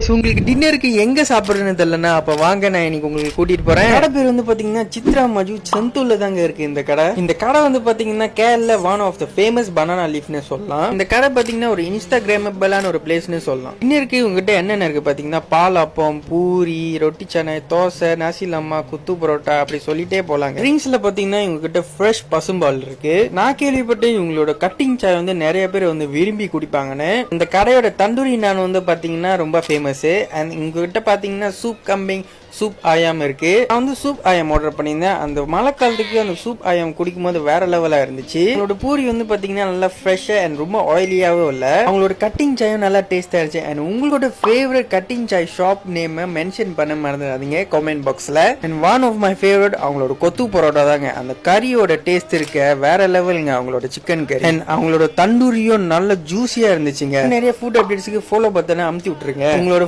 உங்களுக்கு டின்னருக்கு எங்க சாப்பிடுறதுன்னு தெரியலன்னா அப்ப வாங்க நான் இன்னைக்கு உங்களுக்கு கூட்டிட்டு போறேன். கடை பேர் வந்து பாத்தீங்கன்னா சித்ரா மஜு செந்தூர்ல தாங்க இருக்கு இந்த கடை. இந்த கடை வந்து பாத்தீங்கன்னா Kerala one of the famous banana லீஃப்னு சொல்லலாம். இந்த கடை பாத்தீங்கன்னா ஒரு இன்ஸ்டாகிராமபிளான ஒரு பிளேஸ்னு சொல்லலாம். டின்னருக்கு உங்ககிட்ட என்னென்ன இருக்கு பாத்தீங்கன்னா பால் அப்பம், பூரி, ரொட்டி சனை, தோசை, நசி லம்மா, குத்து பரோட்டா அப்படி சொல்லிட்டே போலாங்க. ட்ரிங்க்ஸ்ல பாத்தீங்கன்னா இவங்க கிட்ட ஃப்ரெஷ் பசும்பால் இருக்கு. நான் கேள்விப்பட்டேன் இவங்களோட கட்டிங் சாய் வந்து நிறைய பேர் வந்து விரும்பி குடிப்பாங்கன்னு. இந்த கடையோட தந்தூரி நான் வந்து பாத்தீங்கன்னா ரொம்ப ஃபேமஸ். அண்ட் உங்ககிட்ட பாத்தீங்கன்னா சூப் கம்பிங், சூப் ஆயாம் இருக்கு. நான் வந்து சூப் ஆயம் ஆர்டர் பண்ணியிருந்தேன். அந்த மழை காலத்துக்கு அந்த சூப் ஆயம் குடிக்கும் போது வேற லெவலா இருந்துச்சு. அவங்களோட பூரி வந்து பாத்தீங்கன்னா நல்லா ஃப்ரெஷ்ஷா அண்ட் ரொம்ப ஆயிலியாவும் இல்ல. அவங்களோட கட்டிங் சாயும் நல்லா டேஸ்டா இருந்துச்சு. அண்ட் உங்களோட favourite cutting chai shop name mention பண்ண மறந்துடாதீங்க கமெண்ட் பாக்ஸ்ல. And one of my favourite அவங்களோட கொத்து பரோட்டா தாங்க. அந்த கறியோட டேஸ்ட் இருக்க வேற லெவலுங்க அவங்களோட சிக்கன் கறி. அண்ட் அவங்களோட தந்தூரியும் நல்ல ஜூசியா இருந்துச்சுங்க. நிறைய ஃபுட் அப்டேட்ஸ்க்கு ஃபாலோ பட்டனை அமுத்தி விட்டுருங்க. உங்களோட